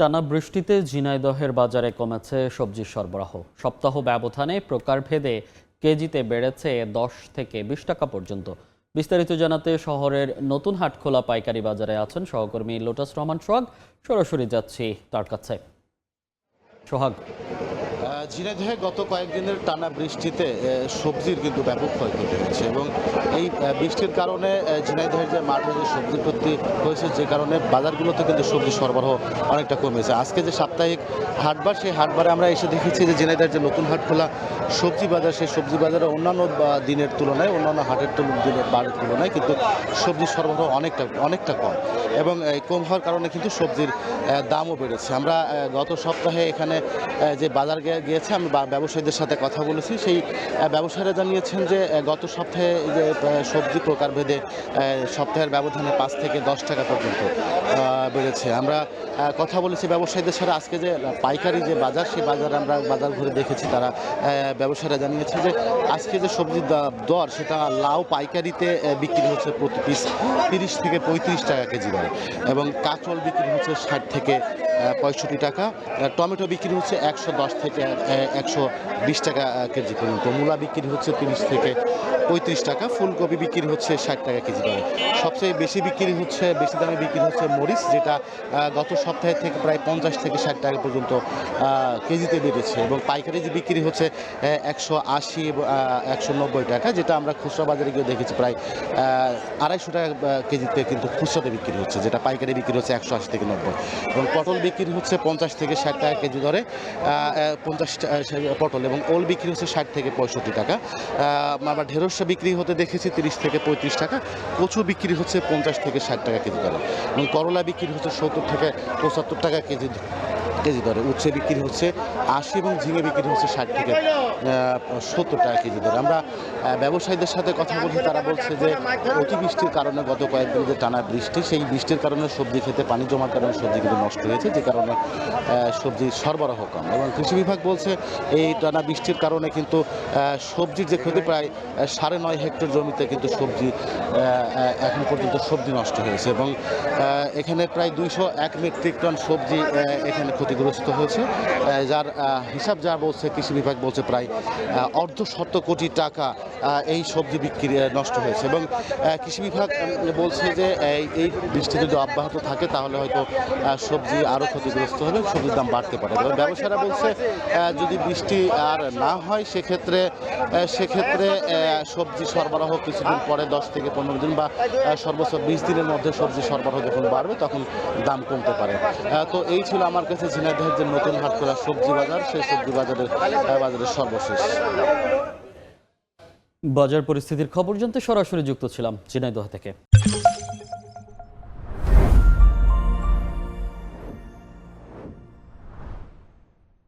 টানা বৃষ্টিতে ঝিনাইদহের বাজারে কমেছে সবজির সরবরাহ। সপ্তাহ ব্যবধানে প্রকারভেদে কেজিতে বেড়েছে 10 থেকে 20 টাকা পর্যন্ত। বিস্তারিত জানাতে শহরের নতুন হাটখোলা পাইকারি বাজারে আছেন সহকর্মী লোটাস রহমান সোহাগ। সরাসরি যাচ্ছি তার কাছে। সোহাগ, ঝিনাইদহে গত কয়েকদিনের টানা বৃষ্টিতে সবজির কিন্তু ব্যাপক ক্ষয়ক্ষতি হয়েছে এবং এই বৃষ্টির কারণে ঝিনাইদহের যে মাঠে যে সবজি ক্ষতি হয়েছে, যে কারণে বাজারগুলোতে কিন্তু সবজি সরবরাহ অনেকটা কমেছে। আজকে যে সাপ্তাহিক হাটবার, সেই হাটবারে আমরা এসে দেখেছি যে ঝিনাইদহের যে নতুন হাটখোলা সবজি বাজার, সেই সবজি বাজারে অন্যান্য দিনের তুলনায়, অন্যান্য হাটের দিনের বারের তুলনায় কিন্তু সবজি সরবরাহ অনেকটা কম এবং কম হওয়ার কারণে কিন্তু সবজির দামও বেড়েছে। আমরা গত সপ্তাহে এখানে যে বাজার গিয়েছে, আমি ব্যবসায়ীদের সাথে কথা বলেছি। সেই ব্যবসায়ীরা জানিয়েছেন যে গত সপ্তাহে যে সবজি প্রকারভেদে সপ্তাহের ব্যবধানে 5 থেকে 10 টাকা পর্যন্ত বেড়েছে। আমরা কথা বলেছি ব্যবসায়ীদের সাথে। আজকে যে পাইকারি যে বাজার, সেই বাজারে আমরা বাজার ঘুরে দেখেছি। তারা ব্যবসায়ীরা জানিয়েছে যে আজকে যে সবজির দর, সেটা লাউ পাইকারিতে বিক্রি হচ্ছে প্রতি পিস 30 থেকে 35 টাকা কেজি দরে এবং কাঁচল বিক্রি হচ্ছে 60 থেকে 65 টাকা। টমেটো বিক্রি হচ্ছে 110 থেকে 120 টাকা কেজি পর্যন্ত। মূলা বিক্রি হচ্ছে 30 থেকে 35 টাকা। ফুলকপি বিক্রি হচ্ছে 60 টাকা কেজি দরে। সবচেয়ে বেশি দামে বিক্রি হচ্ছে মরিচ, যেটা গত সপ্তাহে থেকে প্রায় 50 থেকে 60 টাকা পর্যন্ত কেজিতে বেড়েছে এবং পাইকারি যে বিক্রি হচ্ছে 180 190 টাকা, যেটা আমরা খুচরা বাজারে গিয়ে দেখেছি প্রায় 250 টাকা কেজিতে কিন্তু খুচরাতে বিক্রি হচ্ছে, যেটা পাইকারি বিক্রি হচ্ছে 180 থেকে 90। এবং পটল বিক্রি হচ্ছে 50 থেকে 60 টাকা কেজি দরে 50 পটল, এবং ওল বিক্রি হচ্ছে 60 থেকে 65 টাকা। আবার ঢেঁড়স বিক্রি হতে দেখেছি 30 থেকে 35 টাকা। কচু বিক্রি হচ্ছে 50 থেকে 60 টাকা কেজি দরে এবং করলা বিক্রি হচ্ছে 70 থেকে 75 টাকা কেজি দরে। উচ্ছে বিক্রি হচ্ছে 80 এবং ঝিঙে বিক্রি হচ্ছে 60 থেকে 70 টাকা কেজি দরে। আমরা ব্যবসায়ীদের সাথে কথা বলছি। তারা বলছে যে অতিবৃষ্টির কারণে গত কয়েকদিন যে টানা বৃষ্টি, সেই বৃষ্টির কারণে সবজি খেতে পানি জমার কারণে সবজি কিন্তু নষ্ট হয়েছে, যে কারণে সবজির সরবরাহ কম। এবং কৃষি বিভাগ বলছে এই টানা বৃষ্টির কারণে কিন্তু সবজির যে ক্ষতি, প্রায় 9.5 হেক্টর জমিতে কিন্তু সবজি এখন পর্যন্ত সবজি নষ্ট হয়েছে এবং এখানে প্রায় 201 মেট্রিক টন সবজি এখানে ক্ষতিগ্রস্ত হয়েছে, যার হিসাব যা বলছে কৃষি বিভাগ বলছে প্রায় 1.5 কোটি টাকা এই সবজি বিক্রি নষ্ট হয়েছে। এবং কৃষি বিভাগ বলছে যে এই বৃষ্টি যদি অব্যাহত থাকে তাহলে হয়তো সবজি আরও ক্ষতিগ্রস্ত হবে, সবজির দাম বাড়তে পারে। এবং ব্যবসায়ীরা বলছে যদি বৃষ্টি আর না হয় সেক্ষেত্রে সবজি সরবরাহ কিছুদিন পরে 10 থেকে 15 দিন বা সর্বোচ্চ 20 দিনের মধ্যে সবজি সরবরাহ যখন বাড়বে তখন দাম কমতে পারে। তো এই ছিল আমার কাছে ঝিনাইদহের যে নতুন হাটখোলা সবজি বাজার, সেই সবজি বাজারের সর্বশেষ। বাজার পরিস্থিতির খবর জানতে সরাসরি যুক্ত ছিলাম ঝিনাইদহ থেকে।